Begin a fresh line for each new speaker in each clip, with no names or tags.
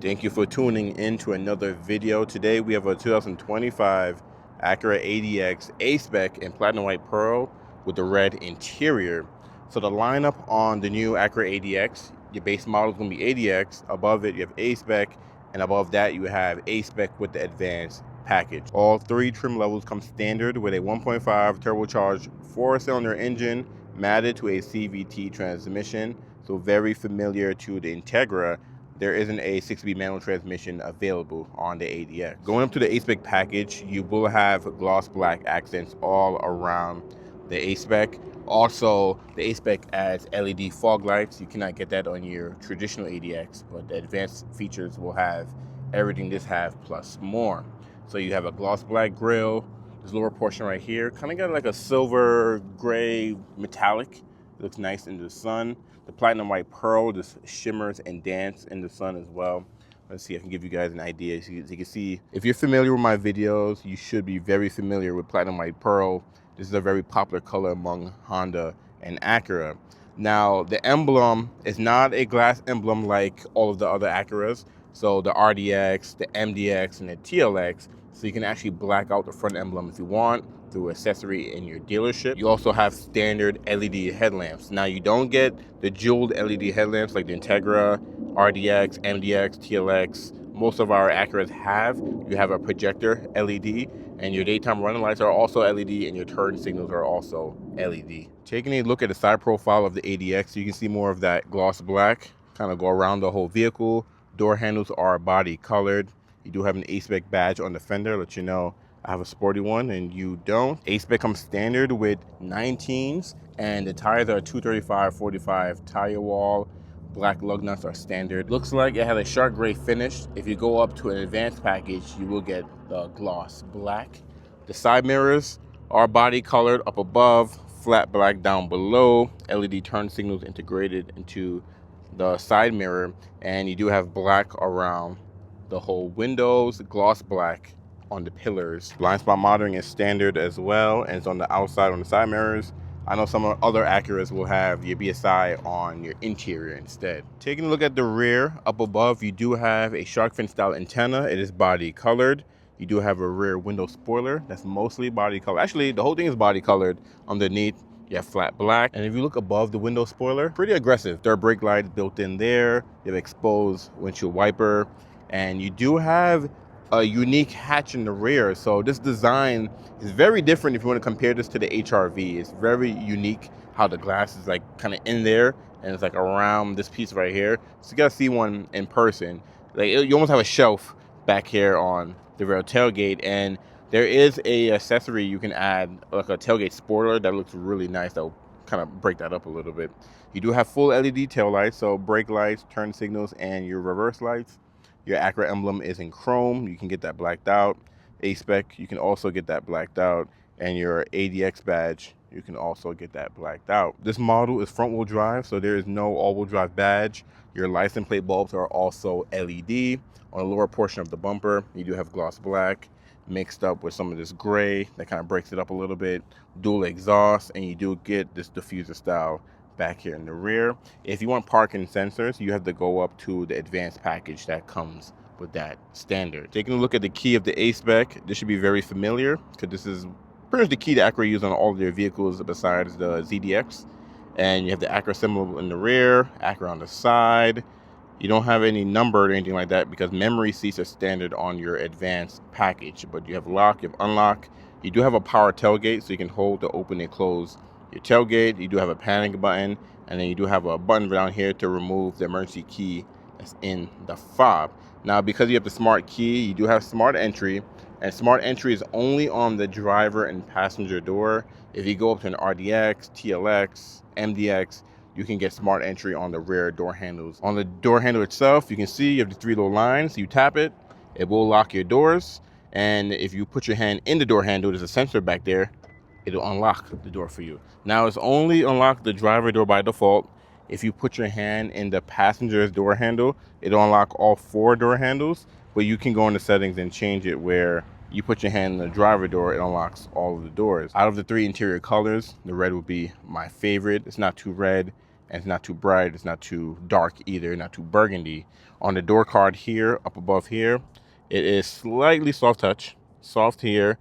Thank you for tuning in to another video. Today we have a 2025 Acura ADX A-Spec in platinum white pearl with the red interior. So the lineup on the new Acura ADX, your base model is going to be ADX, above it you have A-Spec, and above that you have A-Spec with the advanced package. All three trim levels come standard with a 1.5 turbocharged 4-cylinder engine matted to a CVT transmission, so very familiar to the Integra. There isn't a 6-speed manual transmission available on the ADX. Going up to the A-Spec package, you will have gloss black accents all around the A-Spec. Also, the A-Spec adds LED fog lights. You cannot get that on your traditional ADX, but the advanced features will have everything this have plus more. So you have a gloss black grille. This lower portion right here kind of got like a silver gray metallic. It looks nice in the sun. The platinum white pearl just shimmers and dances in the sun as well. Let's see if I can give you guys an idea. So you can see, if you're familiar with my videos, you should be very familiar with platinum white pearl. This is a very popular color among Honda and Acura. Now, the emblem is not a glass emblem like all of the other Acuras. So the RDX, the MDX, and the TLX. So you can actually black out the front emblem if you want through accessory in your dealership. You also have standard LED headlamps. Now you don't get the jeweled LED headlamps like the Integra, RDX, MDX, TLX. Most of our Acuras have. You have a projector LED, and your daytime running lights are also LED, and your turn signals are also LED. Taking a look at the side profile of the ADX, you can see more of that gloss black kind of go around the whole vehicle. Door handles are body colored. You do have an A-Spec badge on the fender, let you know I have a sporty one and you don't. A-Spec comes standard with 19s, and the tires are 235/45 tire wall. Black lug nuts are standard. Looks like it has a shark gray finish. If you go up to an advanced package, you will get the gloss black. The side mirrors are body colored up above, flat black down below. LED turn signals integrated into the side mirror, and you do have black around the whole windows, gloss black on the pillars. Blind spot monitoring is standard as well, and it's on the outside on the side mirrors. I know some other Acuras will have your BSI on your interior instead. Taking a look at the rear, up above you do have a shark fin style antenna. It is body colored. You do have a rear window spoiler that's mostly body colored. Actually, the whole thing is body colored. Underneath you have flat black, and if you look above the window spoiler, pretty aggressive. There are brake lights built in there. You have exposed windshield wiper, and you do have a unique hatch in the rear. So this design is very different if you want to compare this to the HRV. It's very unique how the glass is like kind of in there, and it's like around this piece right here. So you gotta see one in person. Like you almost have a shelf back here on the rear tailgate, and there is a accessory you can add, like a tailgate spoiler that looks really nice. That'll kind of break that up a little bit. You do have full LED tail lights, so brake lights, turn signals, and your reverse lights. Your Acura emblem is in chrome. You can get that blacked out. A-Spec, you can also get that blacked out. And your ADX badge, you can also get that blacked out. This model is front wheel drive, so there is no all-wheel drive badge. Your license plate bulbs are also LED. On the lower portion of the bumper, you do have gloss black mixed up with some of this gray that kind of breaks it up a little bit. Dual exhaust, and you do get this diffuser style back here in the rear. If you want parking sensors, you have to go up to the advanced package that comes with that standard. Taking a look at the key of the A-Spec, this should be very familiar because this is pretty much the key that Acura uses on all of their vehicles besides the ZDX. And you have the Acura symbol in the rear, Acura on the side. You don't have any number or anything like that because memory seats are standard on your advanced package, but you have lock, you have unlock. You do have a power tailgate, so you can hold to open and close your tailgate. You do have a panic button, and then you do have a button down here to remove the emergency key that's in the fob. Now, because you have the smart key, you do have smart entry, and smart entry is only on the driver and passenger door. If you go up to an RDX, TLX, MDX, you can get smart entry on the rear door handles. On the door handle itself, you can see you have the 3 little lines. You tap it, it will lock your doors, and if you put your hand in the door handle, there's a sensor back there, it'll unlock the door for you. Now, it's only unlock the driver door by default. If you put your hand in the passenger's door handle, it'll unlock all 4 door handles, but you can go into settings and change it where you put your hand in the driver door, it unlocks all of the doors. Out of the 3 interior colors, the red would be my favorite. It's not too red. and it's not too bright, it's not too dark either, not too burgundy. On the door card here, up above here, it is slightly soft touch, soft here,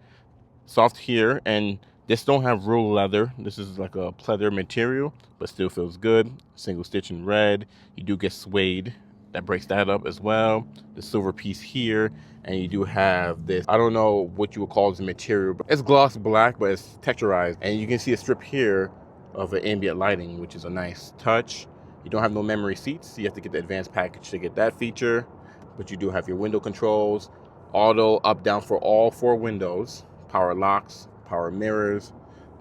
and this don't have real leather. This is like a pleather material, but still feels good. Single stitch in red. You do get suede that breaks that up as well. The silver piece here, and you do have this, I don't know what you would call this material, but it's gloss black, but it's texturized, and you can see a strip here of an ambient lighting, which is a nice touch. You don't have no memory seats, so you have to get the advanced package to get that feature, but you do have your window controls, auto up down for all 4 windows, power locks, power mirrors,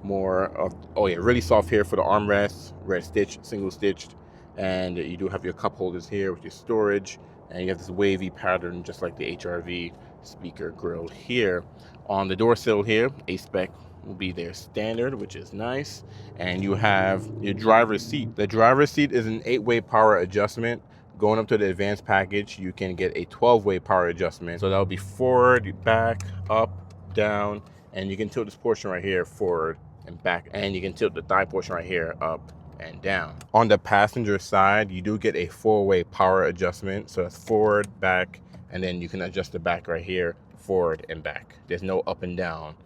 more of, oh yeah, really soft here for the armrests, red stitch, single stitched, and you do have your cup holders here with your storage, and you have this wavy pattern just like the HRV speaker grill here. On the door sill here, A-Spec will be there standard, which is nice, and you have your driver's seat. The driver's seat is an 8-way power adjustment. Going up to the advanced package, you can get a 12-way power adjustment, so that will be forward, back, up, down, and you can tilt this portion right here forward and back, and you can tilt the thigh portion right here up and down. On the passenger side, you do get a 4-way power adjustment, so it's forward, back, and then you can adjust the back right here, forward and back. There's no up and down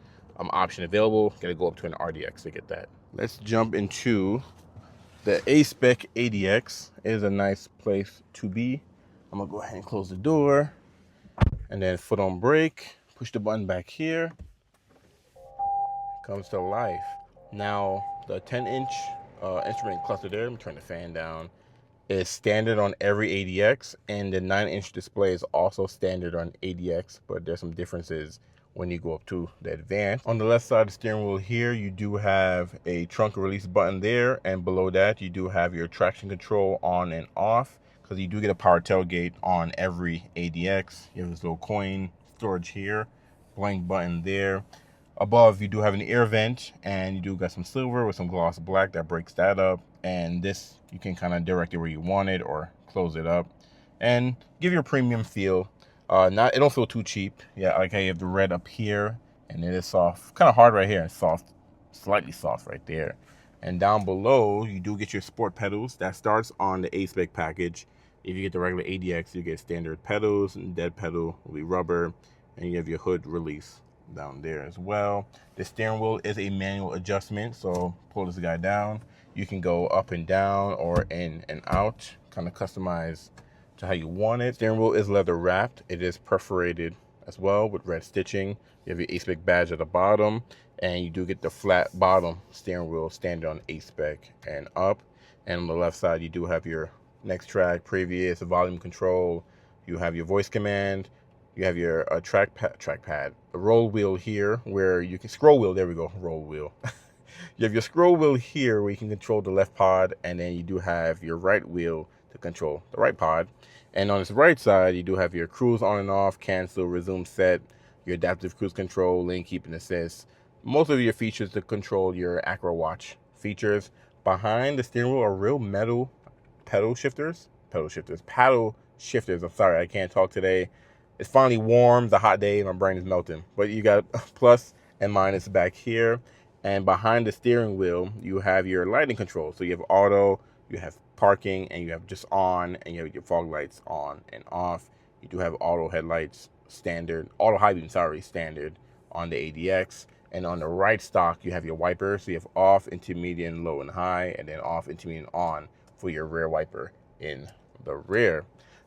option available. Gotta go up to an RDX to get that. Let's jump into the A-Spec ADX. It is a nice place to be. I'm gonna go ahead and close the door, and then foot on brake, push the button back here, comes to life. Now the 10-inch instrument cluster there, let me turn the fan down, is standard on every ADX, and the 9-inch display is also standard on ADX, but there's some differences when you go up to the advanced. On the left side of the steering wheel here, you do have a trunk release button there, and below that you do have your traction control on and off, because you do get a power tailgate on every ADX. You have this little coin storage here, blank button there. Above you do have an air vent, and you do got some silver with some gloss black that breaks that up, and this you can kind of direct it where you want it or close it up and give you a premium feel. It don't feel too cheap. Yeah, like how you have the red up here, and it is soft, kind of hard right here, and soft, slightly soft right there. And down below, you do get your sport pedals. That starts on the A-Spec package. If you get the regular ADX, you get standard pedals, and dead pedal will be rubber, and you have your hood release down there as well. The steering wheel is a manual adjustment, so pull this guy down. You can go up and down or in and out, kind of customize to how you want it. Steering wheel is leather wrapped. It is perforated as well with red stitching. You have your A-Spec badge at the bottom, and you do get the flat bottom steering wheel standard on A-Spec and up. And on the left side, you do have your next track, previous, volume control. You have your voice command. You have your trackpad, a roll wheel here where you can scroll wheel. There we go, roll wheel. You have your scroll wheel here where you can control the left pod, and then you do have your right wheel to control the right pod. And on this right side, you do have your cruise on and off, cancel, resume set, your adaptive cruise control, lane keep and assist. Most of your features to control your Acura watch features. Behind the steering wheel are real metal paddle shifters. I'm sorry, I can't talk today. It's finally warm, it's a hot day, my brain is melting. But you got plus and minus back here. And behind the steering wheel, you have your lighting control. So you have auto, you have parking, and you have just on, and you have your fog lights on and off. You do have auto headlights standard, auto high beam, standard on the ADX. And on the right stock, you have your wiper. So you have off, intermediate, low, and high, and then off, intermediate, on for your rear wiper in the rear.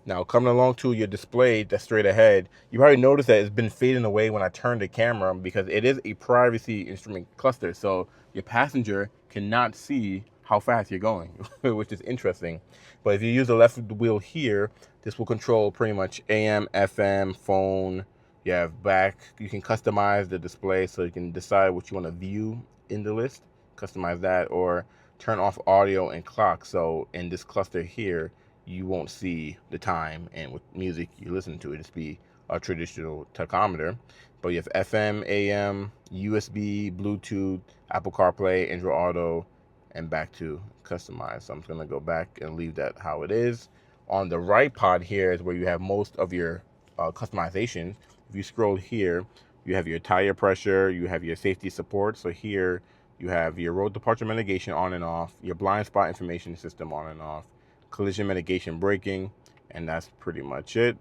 Now, coming along to your display that's straight ahead, you probably noticed that it's been fading away when I turn the camera because it is a privacy instrument cluster. So your passenger cannot see how fast you're going, which is interesting. But if you use the left wheel here, this will control pretty much AM, FM, phone. You have back. You can customize the display so you can decide what you want to view in the list, customize that, or turn off audio and clock. So in this cluster here, you won't see the time, and with music you listen to it, just be a traditional tachometer. But you have FM, AM, USB, Bluetooth, Apple CarPlay, Android Auto, and back to customize. So I'm just gonna go back and leave that how it is. On the right pod here is where you have most of your customizations. If you scroll here, you have your tire pressure, you have your safety support. So here You have your road departure mitigation on and off, your blind spot information system on and off, collision mitigation braking, and that's pretty much it.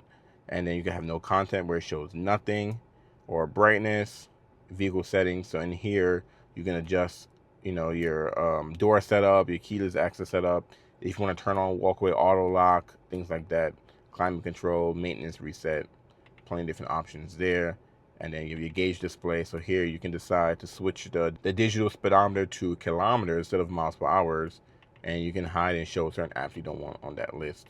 And then you can have no content where it shows nothing, or brightness, vehicle settings. So in here, you can adjust, your door setup, your keyless access setup. If you want to turn on walkway auto lock, things like that, climate control, maintenance reset, plenty of different options there. And then you have your gauge display. So here you can decide to switch the digital speedometer to kilometers instead of miles per hours. And you can hide and show certain apps you don't want on that list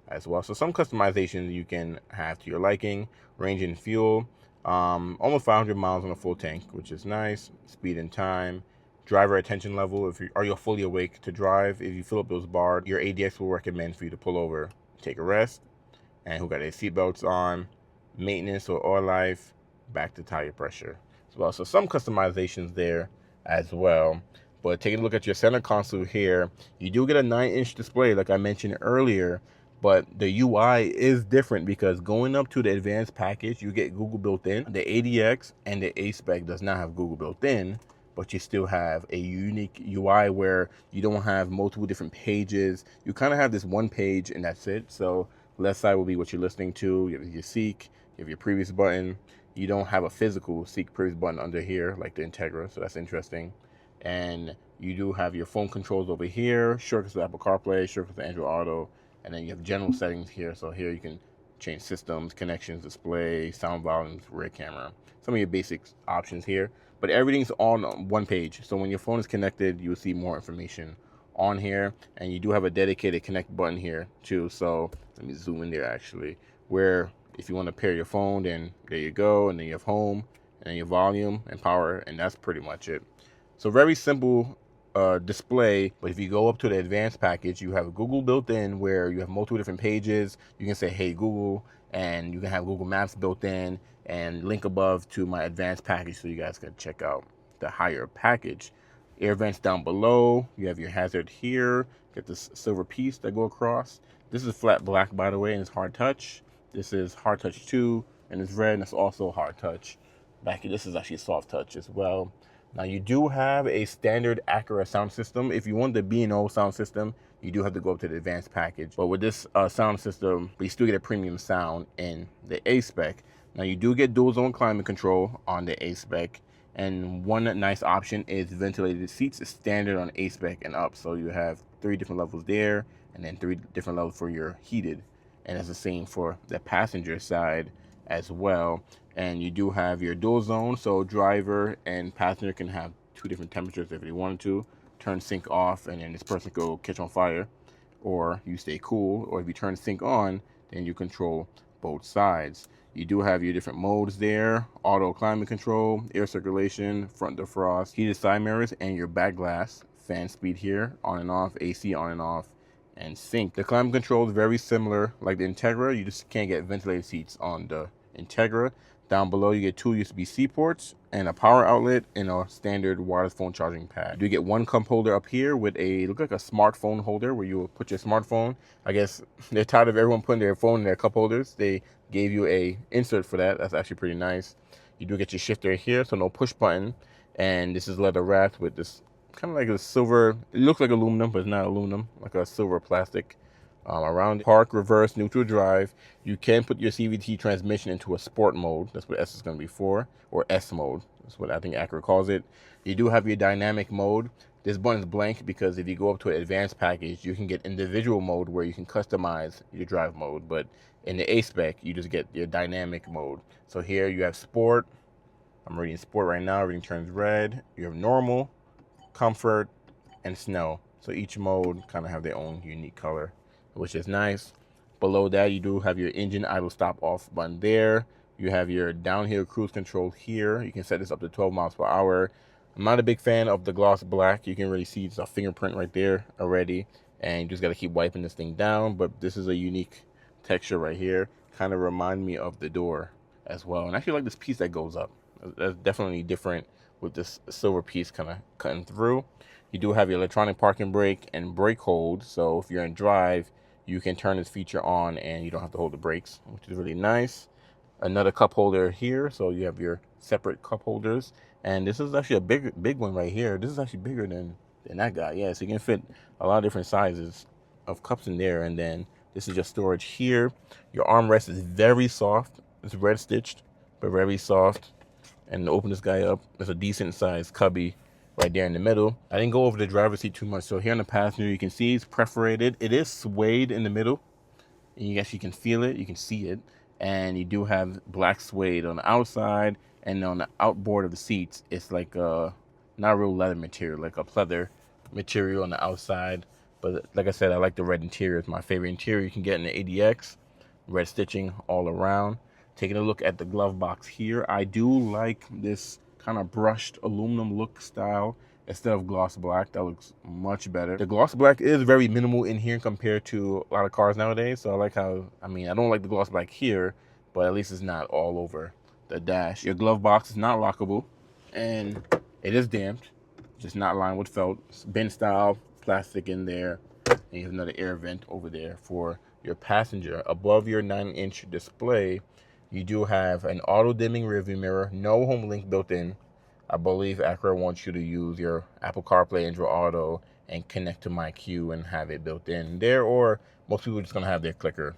as well. So some customizations you can have to your liking. Range and fuel, almost 500 miles on a full tank, which is nice. Speed and time. Driver attention level, are you fully awake to drive? If you fill up those bars, your ADX will recommend for you to pull over, take a rest. And who got their seatbelts on. Maintenance or oil life, back to tire pressure as well. So some customizations there as well. But taking a look at your center console here, you do get a 9-inch display like I mentioned earlier, but the UI is different because going up to the advanced package, you get Google built in. The ADX and the A-Spec does not have Google built in, but you still have a unique UI where you don't have multiple different pages. You kind of have this one page and that's it. So left side will be what you're listening to. You have your seek, you have your previous button. You don't have a physical seek previous button under here like the Integra, so that's interesting. And you do have your phone controls over here, shortcuts to Apple CarPlay, shortcuts to Android Auto, and then you have general settings here. So here you can change systems, connections, display, sound volumes, rear camera, some of your basic options here. But everything's on one page. So when your phone is connected, you'll see more information on here. And you do have a dedicated connect button here too. So let me zoom in there actually, where if you want to pair your phone, then there you go. And then you have home, and then your volume and power, and that's pretty much it. So very simple display. But if you go up to the advanced package, you have Google built in where you have multiple different pages. You can say, hey, Google, and you can have Google Maps built in, and link above to my advanced package so you guys can check out the higher package. Air vents down below. You have your hazard here. Get this silver piece that go across. This is flat black, by the way, and it's hard touch. This is hard touch 2, and it's red, and it's also hard touch. Back here, this is actually soft touch as well. Now you do have a standard Acura sound system. If you want the B&O sound system, you do have to go up to the advanced package. But with this sound system, you still get a premium sound in the A-Spec. Now you do get dual zone climate control on the A-Spec. And one nice option is ventilated seats. It's standard on A-Spec and up. So you have 3 different levels there, and then 3 different levels for your heated. And it's the same for the passenger side as well. And you do have your dual zone, so driver and passenger can have 2 different temperatures if they wanted to. Turn sync off, and then this person could catch on fire, or you stay cool. Or if you turn sync on, then you control both sides. You do have your different modes there: auto climate control, air circulation, front defrost, heated side mirrors, and your back glass. Fan speed here, on and off, AC on and off, and sync. The climate control is very similar like the Integra. You just can't get ventilated seats on the Integra. Down below you get 2 USB-C ports and a power outlet and a standard wireless phone charging pad. You do get 1 cup holder up here with a look like a smartphone holder where you will put your smartphone. I guess they're tired of everyone putting their phone in their cup holders. They gave you a insert for that. That's actually pretty nice. You do get your shifter here, so no push button. And this is leather wrapped with this kind of like a silver, it looks like aluminum, but it's not aluminum, like a silver plastic around. Park, reverse, neutral drive. You can put your CVT transmission into a sport mode. That's what S is going to be for, or S mode. That's what I think Acura calls it. You do have your dynamic mode. This button is blank because if you go up to an advanced package, you can get individual mode where you can customize your drive mode. But in the A-Spec, you just get your dynamic mode. So here you have sport. I'm reading sport right now. Everything turns red. You have normal, comfort, and snow. So each mode kind of have their own unique color, which is nice. Below that, you do have your engine idle stop off button there. You have your downhill cruise control here. You can set this up to 12 miles per hour. I'm not a big fan of the gloss black. You can really see it's a fingerprint right there already. And you just got to keep wiping this thing down. But this is a unique texture right here. Kind of remind me of the door as well. And I actually like this piece that goes up. That's definitely different with this silver piece kind of cutting through. You do have your electronic parking brake and brake hold. So if you're in drive, you can turn this feature on and you don't have to hold the brakes, which is really nice. another cup holder here, so you have your separate cup holders. And this is actually a big one right here. This is actually bigger than that guy. Yeah, so you can fit a lot of different sizes of cups in there. And then this is your storage here. Your armrest is very soft. It's red stitched, but very soft. And to open this guy up, there's a decent sized cubby right there in the middle. I didn't go over the driver's seat too much. So here in the passenger, you can see it's perforated. It is suede in the middle. And you actually can feel it, you can see it. And you do have black suede on the outside, and on the outboard of the seats, it's like not real leather material, like a pleather material on the outside. But like I said, I like the red interior. It's my favorite interior you can get in the ADX. Red stitching all around. Taking a look at the glove box here, I do like this kind of brushed aluminum look style instead of gloss black. That looks much better. The gloss black is very minimal in here compared to a lot of cars nowadays. So I like how, I mean, I don't like the gloss black here, but at least it's not all over the dash. Your glove box is not lockable, and it is damped, just not lined with felt. It's bin style plastic in there, and you have another air vent over there for your passenger. Above your 9-inch display, you do have an auto dimming rearview mirror, no home link built in. I believe Acura wants you to use your Apple CarPlay, Android Auto, and connect to MyQ and have it built in there, or most people are just gonna have their clicker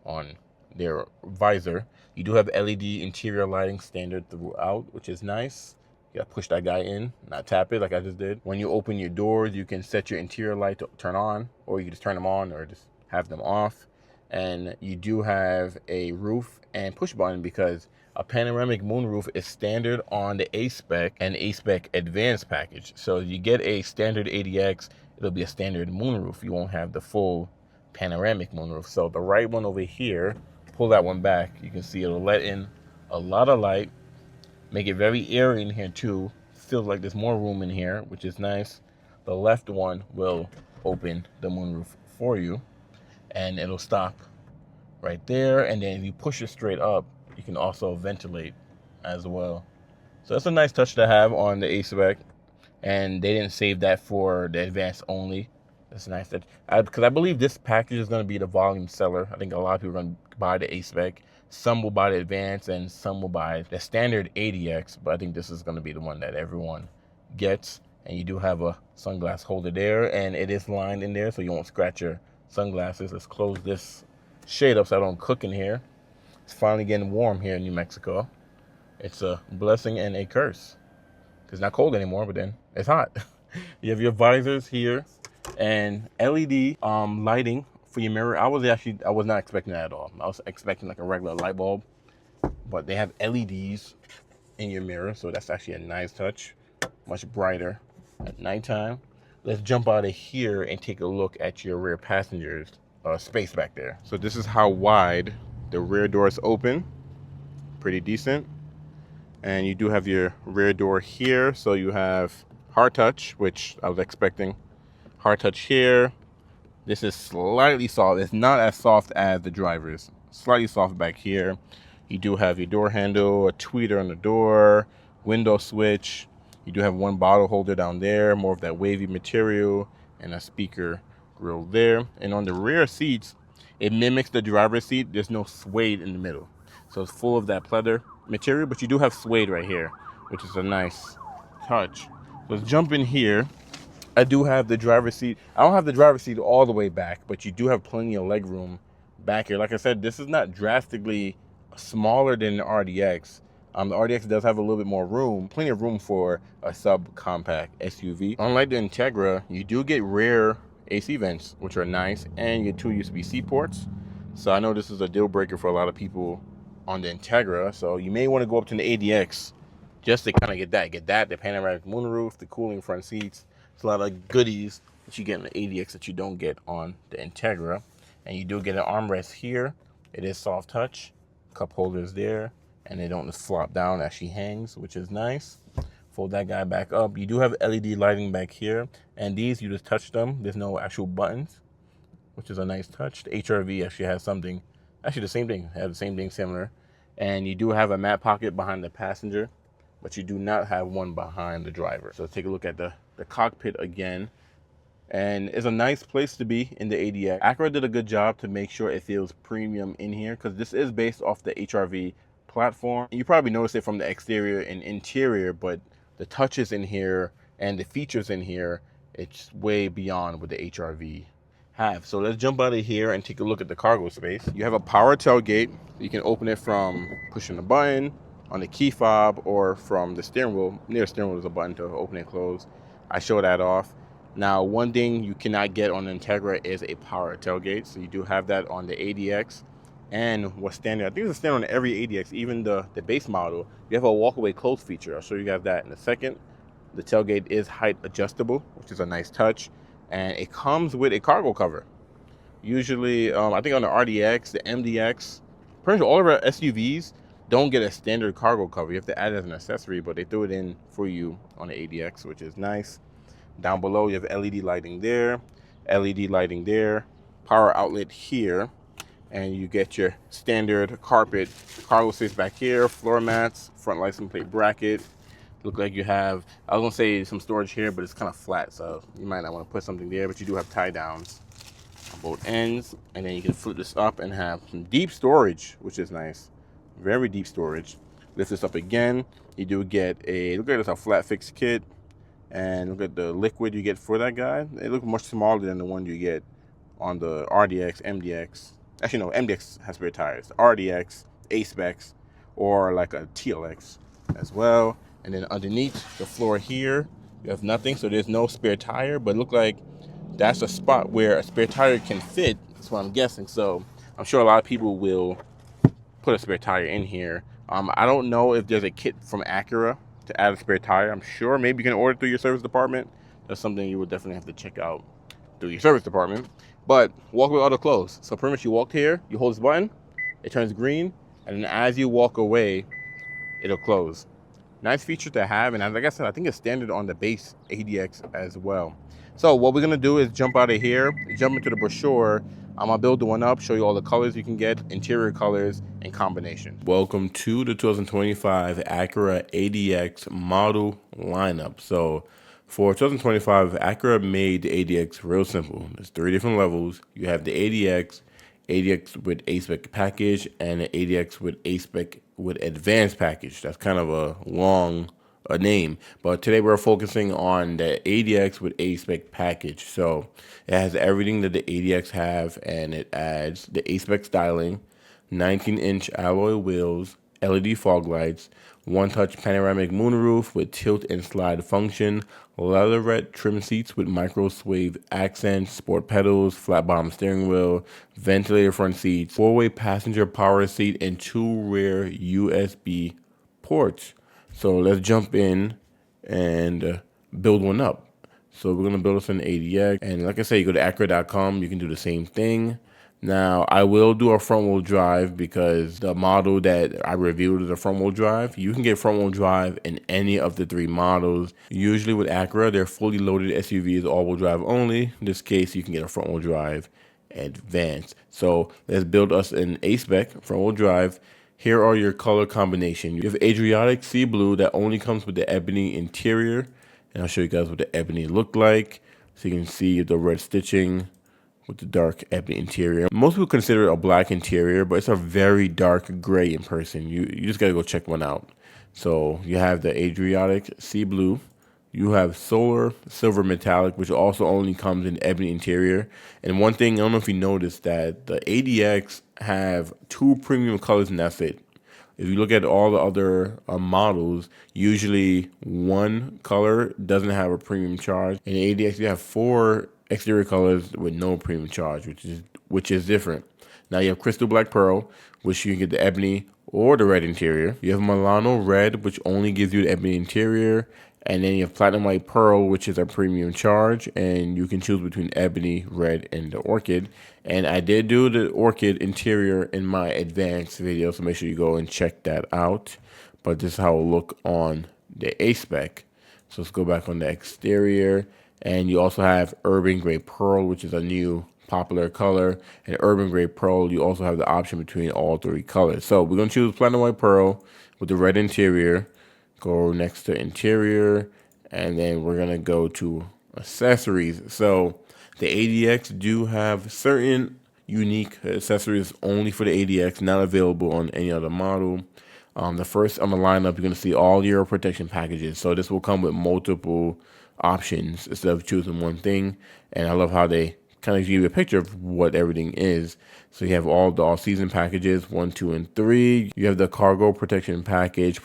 on their visor. You do have LED interior lighting standard throughout, which is nice. You gotta push that guy in, not tap it like I just did. When you open your doors, you can set your interior light to turn on, or you can just turn them on or just have them off. And you do have a roof and push button, because a panoramic moonroof is standard on the A-Spec and A-Spec Advanced package. So you get a standard ADX, it'll be a standard moonroof. You won't have the full panoramic moonroof. So the right one over here, pull that one back, you can see it'll let in a lot of light, make it very airy in here too. Feels like there's more room in here, which is nice. The left one will open the moonroof for you, and it'll stop right there. And then if you push it straight up, you can also ventilate as well. So that's a nice touch to have on the A-Spec, and they didn't save that for the Advanced only. That's nice, that because I believe this package is going to be the volume seller. I think a lot of people are going to buy the A-Spec. Some will buy the Advanced, and some will buy the standard ADX, but I think this is going to be the one that everyone gets. And you do have a sunglass holder there, and it is lined in there so you won't scratch your sunglasses. Let's close this shade up so I don't cook in here. It's finally getting warm here in New Mexico. It's a blessing and a curse. It's not cold anymore, but then it's hot. You have your visors here and LED lighting for your mirror. I was not expecting that at all. I was expecting like a regular light bulb, but they have LEDs in your mirror, so that's actually a nice touch. Much brighter at nighttime. Let's jump out of here and take a look at your rear passengers space back there. So this is how wide the rear doors open. Pretty decent. And you do have your rear door here, so you have hard touch, which I was expecting. Hard touch here. This is slightly soft. It's not as soft as the driver's. Slightly soft back here. You do have your door handle, a tweeter on the door, window switch. You do have one bottle holder down there, more of that wavy material, and a speaker grill there. And on the rear seats, it mimics the driver's seat. There's no suede in the middle. So it's full of that pleather material, but you do have suede right here, which is a nice touch. Let's jump in here. I do have the driver's seat. I don't have the driver's seat all the way back, but you do have plenty of leg room back here. Like I said, this is not drastically smaller than the RDX. The RDX does have a little bit more room, plenty of room for a subcompact SUV. Unlike the Integra, you do get rear AC vents, which are nice, and you get 2 USB-C ports. So I know this is a deal breaker for a lot of people on the Integra. So you may want to go up to the ADX just to kind of get that, the panoramic moonroof, the cooling front seats. It's a lot of goodies that you get in the ADX that you don't get on the Integra. And you do get an armrest here. It is soft touch, cup holders there, and they don't just flop down, it actually hangs, which is nice. Fold that guy back up. You do have LED lighting back here, and these, you just touch them. There's no actual buttons, which is a nice touch. The HRV actually has something, actually the same thing, have the same thing similar. And you do have a mat pocket behind the passenger, but you do not have one behind the driver. So take a look at the cockpit again. And it's a nice place to be in the ADX. Acura did a good job to make sure it feels premium in here, because this is based off the HRV platform. You probably noticed it from the exterior and interior, but the touches in here and the features in here, it's way beyond what the HRV have. So let's jump out of here and take a look at the cargo space. You have a power tailgate. You can open it from pushing the button on the key fob or from the steering wheel. Near the steering wheel, there's a button to open and close. I show that off. Now, one thing you cannot get on the Integra is a power tailgate. So you do have that on the ADX. And what's standard, I think it's standard on every ADX, even the base model, you have a walkaway close feature. I'll show you guys that in a second. The tailgate is height adjustable, which is a nice touch. And it comes with a cargo cover. Usually, I think on the RDX, the MDX, pretty much all of our SUVs don't get a standard cargo cover. You have to add it as an accessory, but they threw it in for you on the ADX, which is nice. Down below, you have LED lighting there, LED lighting there, power outlet here, and you get your standard carpet cargo space back here, floor mats, front license plate bracket. Look like you have, I was gonna say some storage here, but it's kind of flat, so you might not want to put something there, but you do have tie downs on both ends. And then you can flip this up and have some deep storage, which is nice. Very deep storage. Lift this up again. You do get a, look at this, a flat fix kit. And look at the liquid you get for that guy. It looks much smaller than the one you get on the RDX, MDX. Actually, no, MDX has spare tires. The RDX, A-Specs, or like a TLX as well. And then underneath the floor here, you have nothing, so there's no spare tire, but look like that's a spot where a spare tire can fit. That's what I'm guessing. So I'm sure a lot of people will put a spare tire in here. I don't know if there's a kit from Acura to add a spare tire. I'm sure maybe you can order through your service department. That's something you would definitely have to check out through your service department. But walk with auto close. So pretty much you walk here, you hold this button, it turns green, and then as you walk away, it'll close. Nice feature to have, and like I said, I think it's standard on the base ADX as well. So what we're gonna do is jump out of here, jump into the brochure. I'm gonna build the one up, show you all the colors you can get, interior colors and combinations. Welcome to the 2025 Acura ADX model lineup. So for 2025, Acura made the ADX real simple. There's 3 different levels. You have the ADX, ADX with A-Spec package, and the ADX with A-Spec with advanced package. That's kind of a long name, but today we're focusing on the ADX with A-Spec package. So it has everything that the ADX have, and it adds the A-Spec styling, 19-inch alloy wheels, LED fog lights, one-touch panoramic moonroof with tilt and slide function, leatherette-trimmed seats with microsuede accents, sport pedals, flat-bottom steering wheel, ventilated front seats, 4-way passenger power seat, and 2 rear USB ports. So let's jump in and build one up. So we're gonna build us an ADX, and like I say, you go to Acura.com, you can do the same thing. Now, I will do a front-wheel drive because the model that I reviewed is a front-wheel drive. You can get front-wheel drive in any of the 3 models. Usually with Acura, they're fully loaded SUVs, all-wheel drive only. In this case, you can get a front-wheel drive advanced. So let's build us an A-Spec front-wheel drive. Here are your color combination. You have Adriatic Sea Blue that only comes with the ebony interior. And I'll show you guys what the ebony looked like. So you can see the red stitching with the dark ebony interior. Most people consider it a black interior, but it's a very dark gray in person. You just gotta go check one out. So you have the Adriatic Sea Blue. You have Solar Silver Metallic, which also only comes in ebony interior. And one thing, I don't know if you noticed that the ADX have 2 premium colors, and that's it. If you look at all the other models, usually one color doesn't have a premium charge. In the ADX, you have 4 exterior colors with no premium charge, which is different. Now you have Crystal Black Pearl, which you can get the ebony or the red interior. You have Milano Red, which only gives you the ebony interior. And then you have Platinum White Pearl, which is a premium charge, and you can choose between ebony, red, and the orchid. And I did do the orchid interior in my advanced video, so make sure you go and check that out. But this is how it will look on the A-Spec. So let's go back on the exterior. And you also have Urban Gray Pearl, which is a new popular color. And Urban Gray Pearl, you also have the option between all 3 colors. So we're going to choose Platinum White Pearl with the red interior. Go next to interior, and then we're gonna go to accessories. So the ADX do have certain unique accessories only for the ADX, not available on any other model. The first on the lineup, you're going to see all your protection packages. So this will come with multiple options instead of choosing one thing. And I love how they kind of give you a picture of what everything is. So you have all the all-season packages, 1, 2, and 3. You have the cargo protection package,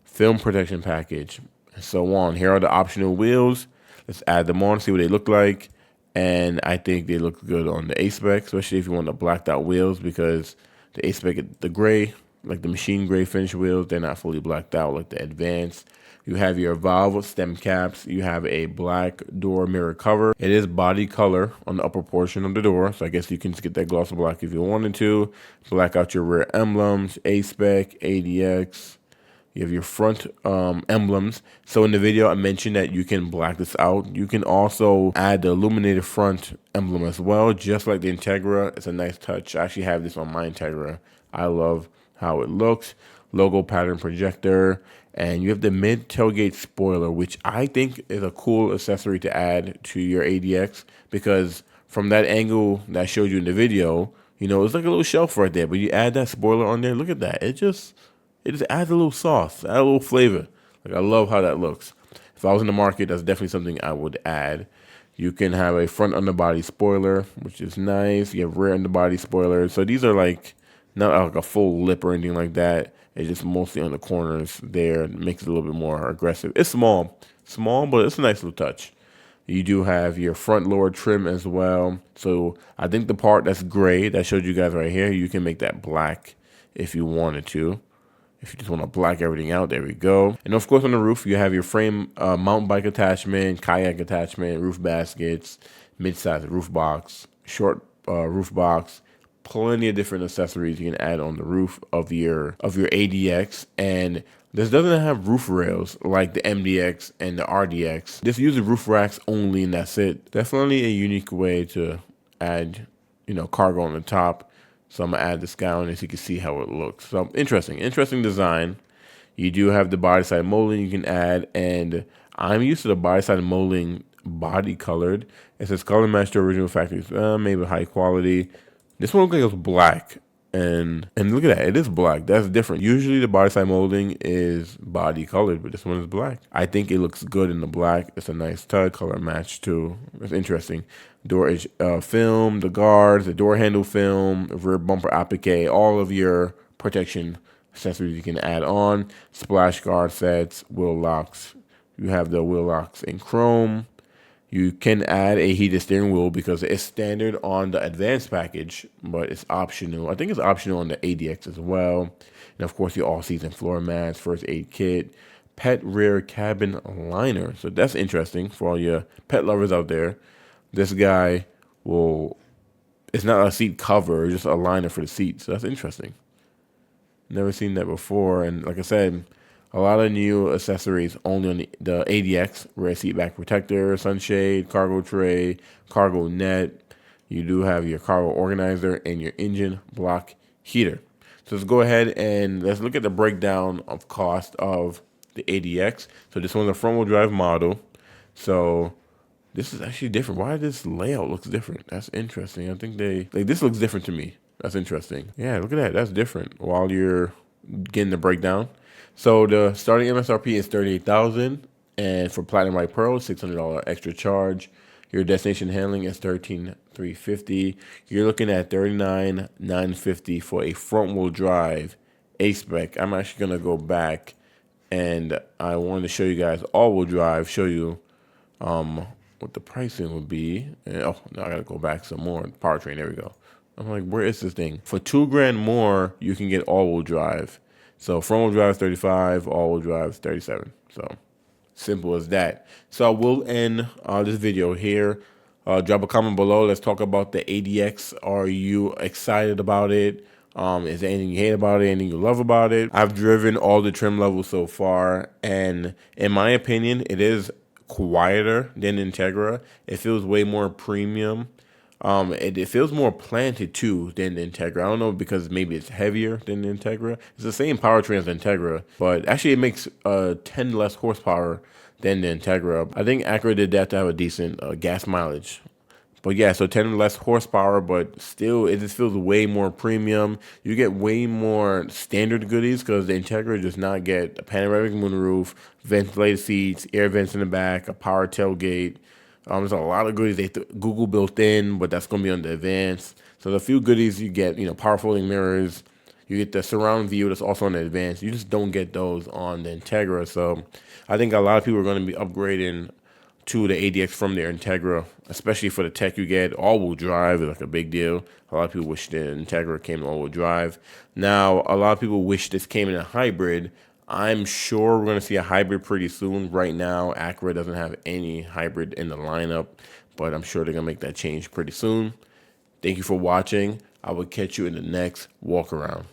film protection package, and so on. Here are the optional wheels. Let's add them on, see what they look like. And I think they look good on the A-Spec, especially if you want the blacked out wheels, because the A-Spec, the gray, like the machine gray finish wheels, they're not fully blacked out like the Advanced. You have your valve stem caps. You have a black door mirror cover. It is body color on the upper portion of the door, so I guess you can just get that gloss black if you wanted to. Black out your rear emblems, A-Spec, ADX. You have your front emblems. So in the video, I mentioned that you can black this out. You can also add the illuminated front emblem as well, just like the Integra. It's a nice touch. I actually have this on my Integra. I love how it looks. Logo pattern projector. And you have the mid tailgate spoiler, which I think is a cool accessory to add to your ADX, because from that angle that I showed you in the video, you know, it's like a little shelf right there. But you add that spoiler on there, look at that. It just adds a little sauce, add a little flavor. Like, I love how that looks. If I was in the market, that's definitely something I would add. You can have a front underbody spoiler, which is nice. You have rear underbody spoilers. So these are like not like a full lip or anything like that. It's just mostly on the corners there. It makes it a little bit more aggressive. It's small, but it's a nice little touch. You do have your front lower trim as well. So I think the part that's gray that I showed you guys right here, you can make that black if you wanted to. If you just want to black everything out, there we go. And of course, on the roof, you have your frame mountain bike attachment, kayak attachment, roof baskets, mid-size roof box, short roof box, plenty of different accessories you can add on the roof of your ADX. And this doesn't have roof rails like the MDX and the RDX. This uses roof racks only, and that's it. Definitely a unique way to add, you know, cargo on the top. So I'm gonna add this guy on so you can see how it looks. So interesting design. You do have the body side molding you can add, and I'm used to the body side molding body colored. It says color match to original factory, maybe high quality. This one looks like it's black, and look at that, it is black. That's different. Usually the body side molding is body colored, but this one is black. I think it looks good in the black. It's a nice touch, color match too. It's interesting. Door edge film, the guards, the door handle film, rear bumper applique, all of your protection accessories you can add on. Splash guard sets, wheel locks. You have the wheel locks in chrome. You can add a heated steering wheel because it's standard on the advanced package, but it's optional. I think it's optional on the ADX as well. And of course, your all-season floor mats, first aid kit, pet rear cabin liner. So that's interesting for all your pet lovers out there. This guy it's not a seat cover, it's just a liner for the seat. So that's interesting. Never seen that before. And like I said, a lot of new accessories only on the ADX, rear seat back protector, sunshade, cargo tray, cargo net. You do have your cargo organizer and your engine block heater. So let's go ahead and let's look at the breakdown of cost of the ADX. So this one's a front wheel drive model. So this is actually different. Why this layout looks different? That's interesting. I think this looks different to me. That's interesting. Yeah, look at that. That's different while you're getting the breakdown. So the starting MSRP is $38,000, and for Platinum White Pearl, $600 extra charge. Your destination handling is $13,350. You're looking at $39,950 for a front wheel drive A-Spec. I'm actually gonna go back, and I wanted to show you guys all wheel drive. Show you what the pricing would be. And, oh, now I gotta go back some more. Powertrain. There we go. I'm like, where is this thing? For $2,000 more, you can get all wheel drive. So front wheel drive is $35, all wheel drive is $37. So simple as that. So I will end this video here. Drop a comment below. Let's talk about the ADX. Are you excited about it? Is there anything you hate about it? Anything you love about it? I've driven all the trim levels so far, and in my opinion, it is quieter than Integra. It feels way more premium. It feels more planted too than the Integra. I don't know, because maybe it's heavier than the Integra. It's the same powertrain as the Integra, but actually it makes 10 less horsepower than the Integra. I think Acura did that to have a decent gas mileage. But yeah, so 10 less horsepower, but still it just feels way more premium. You get way more standard goodies because the Integra does not get a panoramic moonroof, ventilated seats, air vents in the back, a power tailgate. There's a lot of goodies Google built in, but that's going to be on the advanced. So the few goodies you get, power folding mirrors, you get the surround view that's also on the advanced. You just don't get those on the Integra. So I think a lot of people are going to be upgrading to the ADX from their Integra, especially for the tech you get. All-wheel drive is like a big deal. A lot of people wish the Integra came in all-wheel drive. Now, a lot of people wish this came in a hybrid. I'm sure we're going to see a hybrid pretty soon. Right now, Acura doesn't have any hybrid in the lineup, but I'm sure they're going to make that change pretty soon. Thank you for watching. I will catch you in the next walk around.